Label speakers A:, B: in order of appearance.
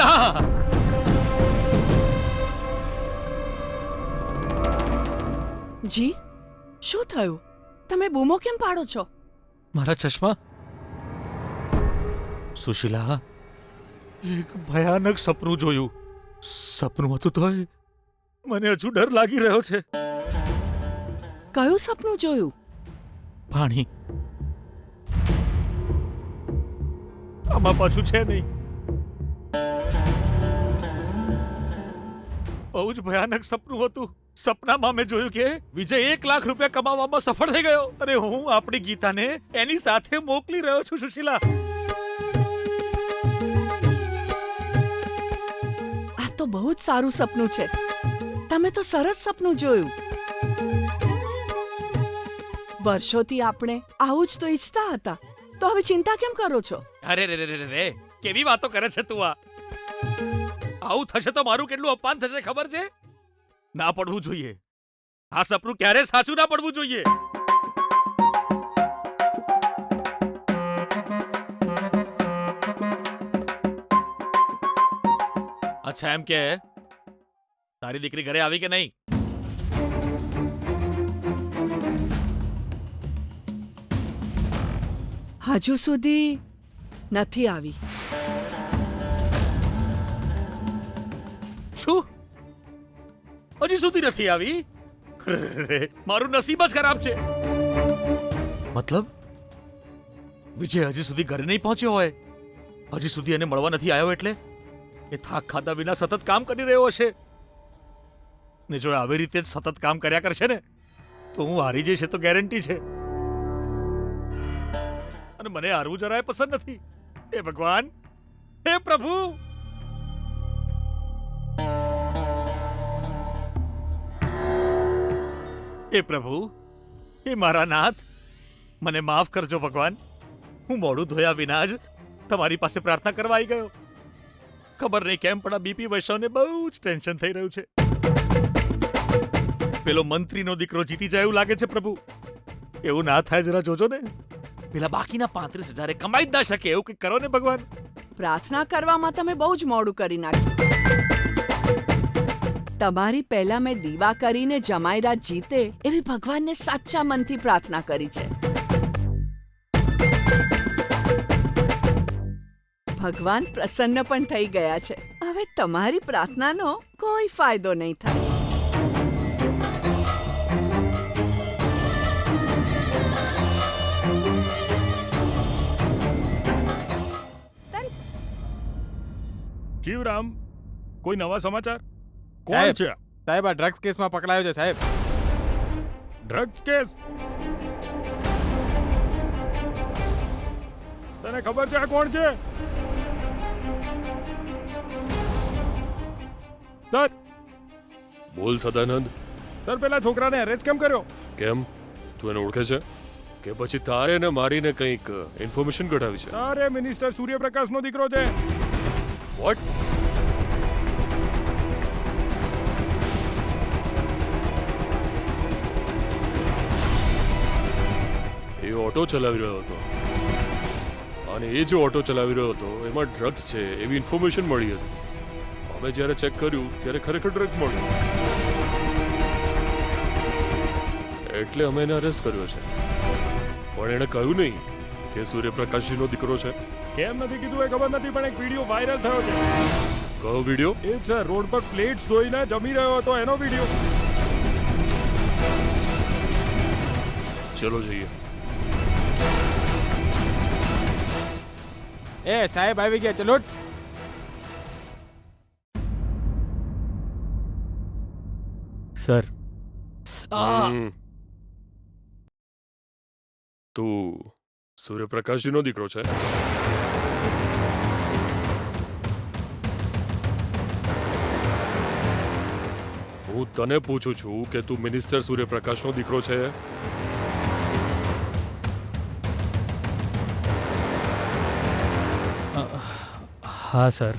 A: સુશીલા!
B: જી, શું થયું? તમે બૂમો કેમ પાડો છો?
A: મારા ચશ્મા. સુશીલા, એક ભયાનક સપનું જોયું. સપનું હતું તોય મને હજુ ડર લાગી રહ્યો છે.
B: કયું સપનું જોયું?
A: પાણી. આમાં પાછું છે નહીં. બહુ જ ભયાનક સપનું હતું. સપનામાં મેં જોયું કે વિજય 1 લાખ રૂપિયા કમાવામાં સફળ થઈ ગયો અને હું આપણી ગીતાને એની સાથે મોકલી રહ્યો છું. સુશીલા,
B: આ તો બહુ જ સારું સપનું છે. તમે તો સરસ સપનું જોયું. વર્ષોથી આપણે આવું જ તો ઈચ્છતા હતા, તો હવે ચિંતા કેમ કરો છો?
A: અરે રે રે રે રે, કેવી વાતો કરે છે તું? આવું થશે તો મારું કેટલું અપમાન થશે ખબર છે? ના પડવું જોઈએ. આ સપનું ક્યારે સાચું ના પડવું જોઈએ. અચ્છા, એમ કે તારી દીકરી ઘરે આવી કે નહીં?
B: હજુ સુધી નથી આવી.
A: શું? હજી સુધી નથી આવી? મારું નસીબ જ ખરાબ છે. મતલબ વિજય હજી સુધી ઘરે નહીં પહોંચ્યો હોય, હજી સુધી એને મળવા નથી આવ્યો, એટલે એ થાક ખાધા વિના સતત કામ કરી રહ્યો હશે. ને જો આવી રીતે જ સતત કામ કર્યા કરશે ને તો હું હારી જઈશ, તો ગેરંટી છે. અને મને હારવું જરાય પસંદ નથી. હે ભગવાન, હે પ્રભુ! હે પ્રભુ, હે મારા નાથ, મને માફ કરજો ભગવાન. હું મોઢું ધોયા વિના જ તમારી પાસે પ્રાર્થના કરવા આવી ગયો. ખબર નહીં કેમ પણ આ બીપી વૈષ્ણવને બહુ જ ટેન્શન થઈ રહ્યું છે. પેલો મંત્રીનો દીકરો જીતી જાય એવું લાગે છે પ્રભુ. એવું ના થાય, જરા જોજો ને. પેલા બાકીના 35,000 કમાઈ જ ના શકે એવું કંઈક કરો ને ભગવાન.
B: પ્રાર્થના કરવામાં તમે બહુ જ મોડું કરી નાખ્યું. તમારી પહેલા મેં દીવા કરીને જમાઈરાત જીતે એવી ભગવાનને સાચા મનથી પ્રાર્થના કરી છે. ભગવાન પ્રસન્ન પણ થઈ ગયા છે. હવે તમારી પ્રાર્થનાનો કોઈ ફાયદો નહીં થાય.
C: શિવરામ, કોઈ નવા સમાચાર? કોણ છે?
D: સાહેબ, આ ડ્રગ્સ કેસમાં પકડાયો છે સાહેબ.
C: Drugs case? તને ખબર છે આ કોણ છે? સર,
E: બોલ સદાનંદ.
C: સર, પેલા છોકરાને અરેસ્ટ કેમ કર્યો?
E: કેમ, તું એને ઓળખે છે કે પછી તારે એને મારીને કંઈક ઇન્ફોર્મેશન કઢાવી છે?
C: અરે, મિનિસ્ટર સૂર્યપ્રકાશનો દીકરો છે.
E: વોટ? એ ઓટો ચલાવી રહ્યો હતો અને એ જે ઓટો ચલાવી રહ્યો હતો એમાં ડ્રગ્સ છે એવી ઇન્ફોર્મેશન મળી હતી. અમે જ્યારે ચેક કર્યું ત્યારે ખરેખર ડ્રગ્સ મળ્યું, એટલે અમે એને અરેસ્ટ કર્યો છે. પણ એણે કહ્યું નહીં કે સૂર્યપ્રકાશજીનો દીકરો છે.
C: કેમ નથી કીધું એ ખબર નથી, પણ એક વિડીયો વાયરલ થયો છે.
E: કયો વિડીયો?
C: એ છે રોડ પર પ્લેટ્સ ધોઈને જમી રહ્યો હતો એનો વિડીયો.
E: ચલો જઈએ.
D: એ સાહેબ આવી ગયા, ચલો.
C: સર,
E: તું સૂર્યપ્રકાશજીનો દીકરો છે? હું તને પૂછું છું કે તું મિનિસ્ટર સૂર્યપ્રકાશનો દીકરો છે?
C: હા સર.